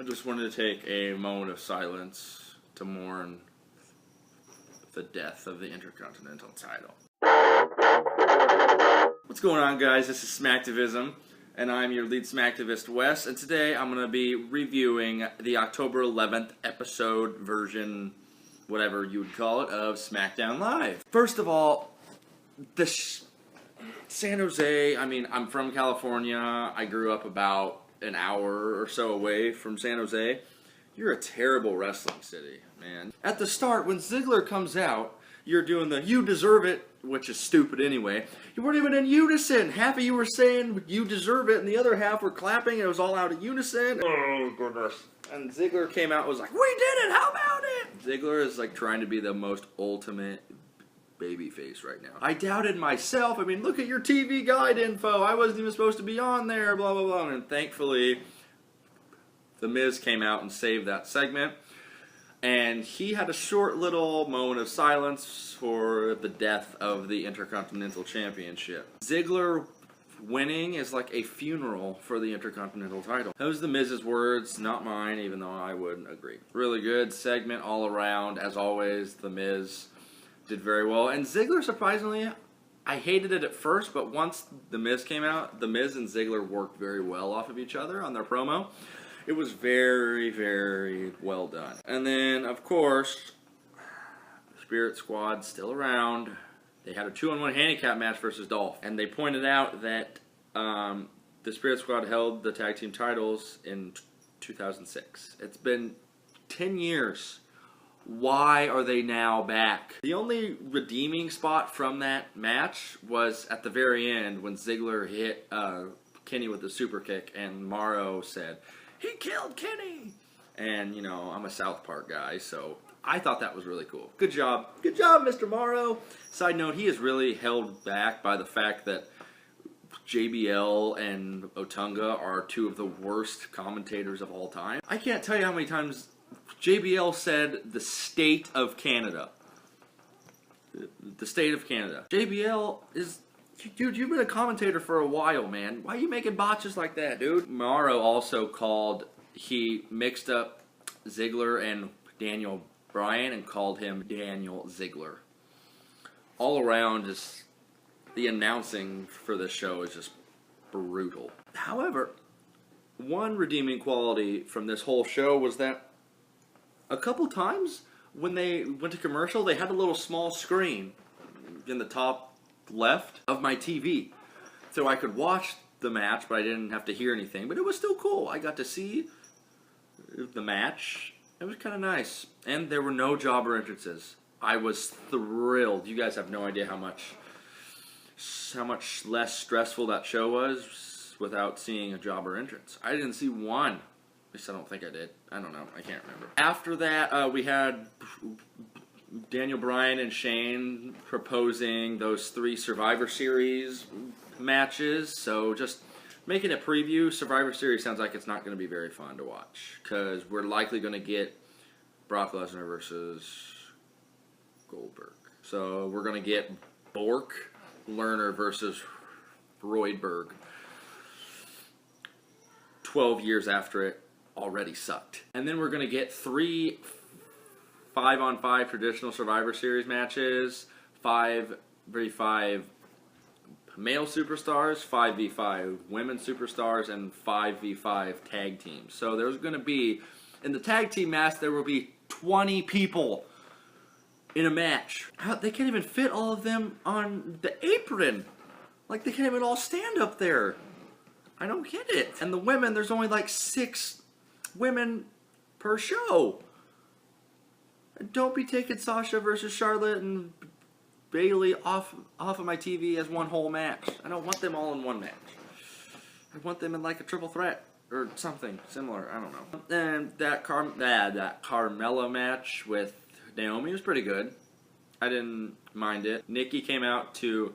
I just wanted to take a moment of silence to mourn the death of the Intercontinental title. What's going on, guys? This is Smacktivism, and I'm your lead Smacktivist, Wes, and today I'm going to be reviewing the October 11th episode version, whatever you would call it, of Smackdown Live. First of all, San Jose, I mean, I'm from California. I grew up about an hour or so away from San Jose. You're a terrible wrestling city, man. At the start, when Ziggler comes out, you're doing the "you deserve it," which is stupid anyway. You weren't even in unison. Half of you were saying "you deserve it," and the other half were clapping, and it was all out of unison. Oh, goodness. And Ziggler came out and was like, "We did it! How about it?" Ziggler is like trying to be the most ultimate babyface right now. I doubted myself. I mean, look at your TV guide info. I wasn't even supposed to be on there, blah, blah, blah. And thankfully, The Miz came out and saved that segment. And he had a short little moment of silence for the death of the Intercontinental Championship. Ziggler winning is like a funeral for the Intercontinental title. Those are The Miz's words, not mine, even though I would agree. Really good segment all around. As always, The Miz did very well. And Ziggler, surprisingly, I hated it at first, but once The Miz came out, The Miz and Ziggler worked very well off of each other on their promo. It was very, very well done. And then, of course, the Spirit Squad still around. They had a 2-on-1 handicap match versus Dolph. And they pointed out that the Spirit Squad held the tag team titles in 2006. It's been 10 years. Why are they now back? The only redeeming spot from that match was at the very end when Ziggler hit Kenny with the super kick and Morrow said, "He killed Kenny!" And, you know, I'm a South Park guy, so I thought that was really cool. Good job. Good job, Mr. Morrow. Side note, he is really held back by the fact that JBL and Otunga are two of the worst commentators of all time. I can't tell you how many times JBL said the state of Canada. The state of Canada. JBL is... Dude, you've been a commentator for a while, man. Why are you making botches like that, dude? Morrow also called... He mixed up Ziggler and Daniel Bryan and called him Daniel Ziggler. All around, just... The announcing for this show is just brutal. However, one redeeming quality from this whole show was that a couple times when they went to commercial, they had a little small screen in the top left of my TV. So I could watch the match, but I didn't have to hear anything. But it was still cool. I got to see the match. It was kind of nice. And there were no jobber entrances. I was thrilled. You guys have no idea how much less stressful that show was without seeing a jobber entrance. I didn't see one. At least I don't think I did. I don't know. I can't remember. After that, we had Daniel Bryan and Shane proposing those 3 Survivor Series matches. So just making a preview, Survivor Series sounds like it's not going to be very fun to watch. Because we're likely going to get Brock Lesnar versus Goldberg. So we're going to get Bork Lerner versus Roydberg. 12 years after it already sucked. And then we're going to get 3 5-on-5 traditional Survivor Series matches, 5v5 male superstars, 5v5 women superstars, and 5v5 tag teams. So there's going to be, in the tag team match, there will be 20 people in a match. They can't even fit all of them on the apron. Like, they can't even all stand up there. I don't get it. And the women, there's only like 6 women per show. And don't be taking Sasha versus Charlotte and Bayley off of my TV as one whole match. I don't want them all in one match. I want them in like a triple threat or something similar. I don't know. And that Carmella match with Naomi was pretty good. I didn't mind it. Nikki came out to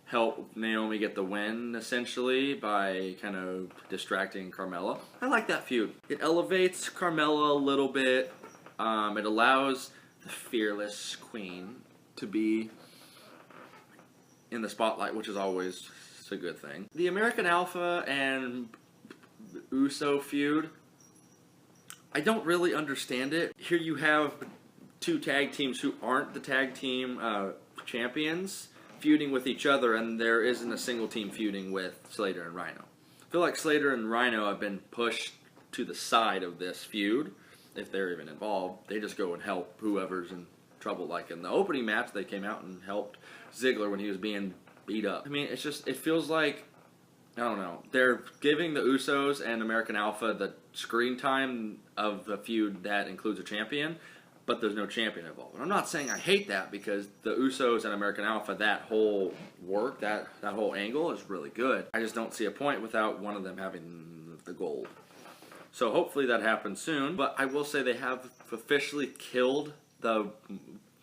help Naomi get the win, essentially, by kind of distracting Carmella. I like that feud. It elevates Carmella a little bit. It allows the fearless queen to be in the spotlight, which is always a good thing. The American Alpha and Uso feud I don't really understand it. Here you have two tag teams who aren't the tag team champions feuding with each other, and there isn't a single team feuding with Slater and Rhino. I feel like Slater and Rhino have been pushed to the side of this feud. If they're even involved, they just go and help whoever's in trouble. Like in the opening match, they came out and helped Ziggler when he was being beat up. I mean, it's just, it feels like, I don't know, they're giving the Usos and American Alpha the screen time of a feud that includes a champion, but there's no champion involved. And I'm not saying I hate that, because the Usos and American Alpha, that whole work, that whole angle is really good. I just don't see a point without one of them having the gold. So hopefully that happens soon, but I will say they have officially killed the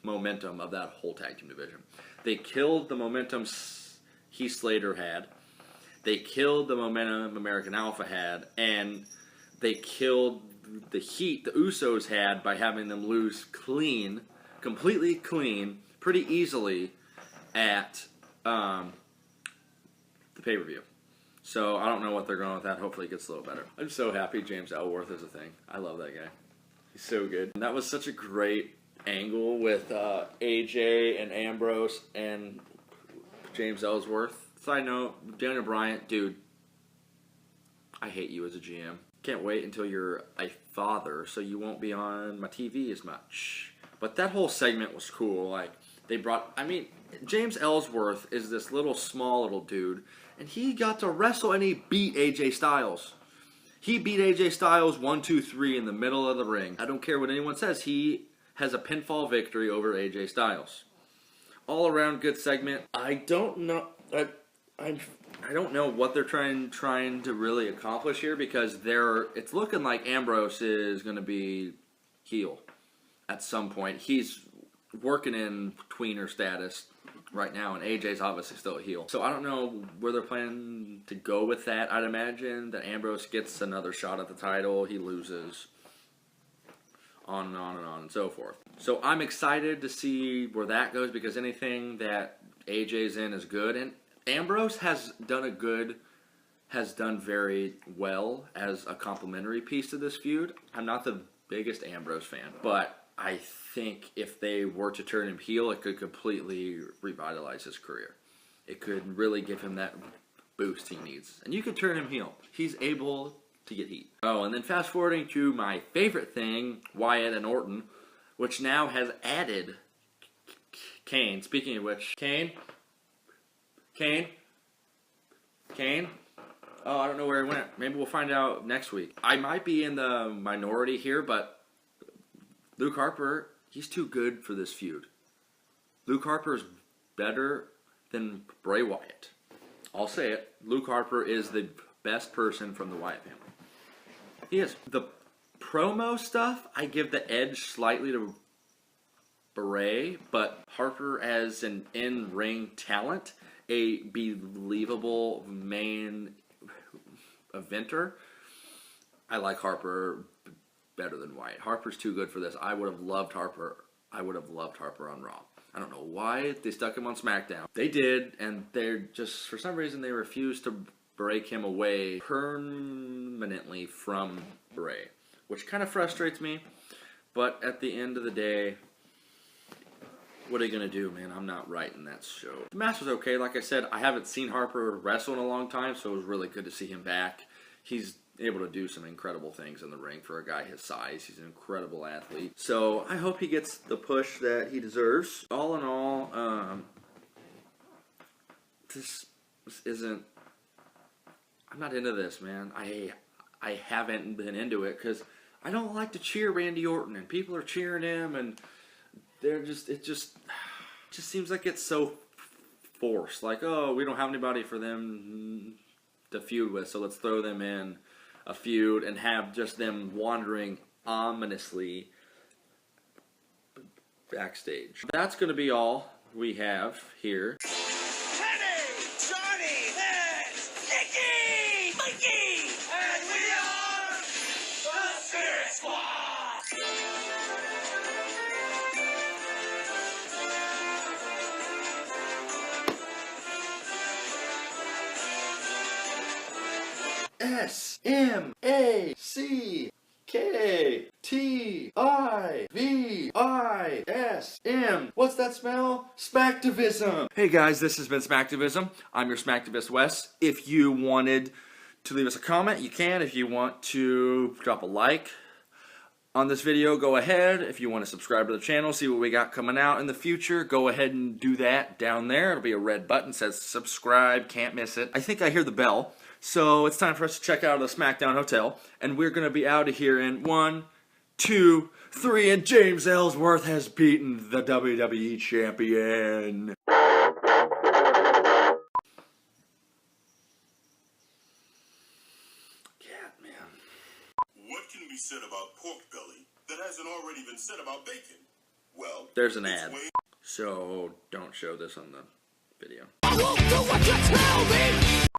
momentum of that whole tag team division. They killed the momentum Heath Slater had. They killed the momentum American Alpha had, and they killed the heat the Usos had by having them lose clean, completely clean, pretty easily at the pay-per-view. So I don't know what they're going with that. Hopefully it gets a little better. I'm so happy James Ellsworth is a thing. I love that guy. He's so good. And that was such a great angle with AJ and Ambrose and James Ellsworth. Side note, Daniel Bryant, dude, I hate you as a GM. Can't wait until you're a father so you won't be on my TV as much. But that whole segment was cool. Like, they brought, I mean, James Ellsworth is this small little dude, and he got to wrestle and he beat AJ Styles. He beat AJ Styles 1, 2, 3 in the middle of the ring. I don't care what anyone says. He has a pinfall victory over AJ Styles. All around good segment. I don't know. I don't know what they're trying to really accomplish here, because it's looking like Ambrose is going to be heel at some point. He's working in tweener status right now, and AJ's obviously still a heel. So I don't know where they're planning to go with that. I'd imagine that Ambrose gets another shot at the title, he loses, on and on and on and so forth. So I'm excited to see where that goes, because anything that AJ's in is good, and Ambrose has done very well as a complimentary piece to this feud. I'm not the biggest Ambrose fan, but I think if they were to turn him heel, it could completely revitalize his career. It could really give him that boost he needs. And you could turn him heel. He's able to get heat. Oh, and then fast forwarding to my favorite thing, Wyatt and Orton, which now has added Kane. Speaking of which, Kane? Oh, I don't know where he went. Maybe we'll find out next week. I might be in the minority here, but Luke Harper, he's too good for this feud. Luke Harper is better than Bray Wyatt. I'll say it. Luke Harper is the best person from the Wyatt family. He is. The promo stuff, I give the edge slightly to Bray, but Harper as an in-ring talent, a believable main eventer, I like Harper better than Wyatt. Harper's too good for this. I would have loved Harper on Raw. I don't know why they stuck him on Smackdown. They did, and they're just, for some reason, they refused to break him away permanently from Bray, which kind of frustrates me. But at the end of the day, what are you going to do, man? I'm not writing that show. The match was okay. Like I said, I haven't seen Harper wrestle in a long time, so it was really good to see him back. He's able to do some incredible things in the ring for a guy his size. He's an incredible athlete. So I hope he gets the push that he deserves. All in all, this isn't... I'm not into this, man. I haven't been into it because I don't like to cheer Randy Orton, and people are cheering him, and they're just... It just seems like it's so forced. Like, oh, we don't have anybody for them to feud with, so let's throw them in a feud and have just them wandering ominously backstage. That's going to be all we have here. Penny, Johnny, Ed, Nicky, Mikey, and we are the Spirit Squad! SMAC K-T-I-V-I-S-M. What's that smell? Smacktivism. Hey guys, this has been Smacktivism. I'm your Smacktivist Wes. If you wanted to leave us a comment, you can. If you want to drop a like on this video, go ahead. If you want to subscribe to the channel, see what we got coming out in the future, go ahead and do that down there. It'll be a red button that says subscribe, can't miss it. I think I hear the bell, so it's time for us to check out the Smackdown Hotel, and we're going to be out of here in 1, 2, 3, and James Ellsworth has beaten the WWE Champion. What can be said about pork belly that hasn't already been said about bacon? Well, there's an ad, so don't show this on the video. I won't do what you tell me!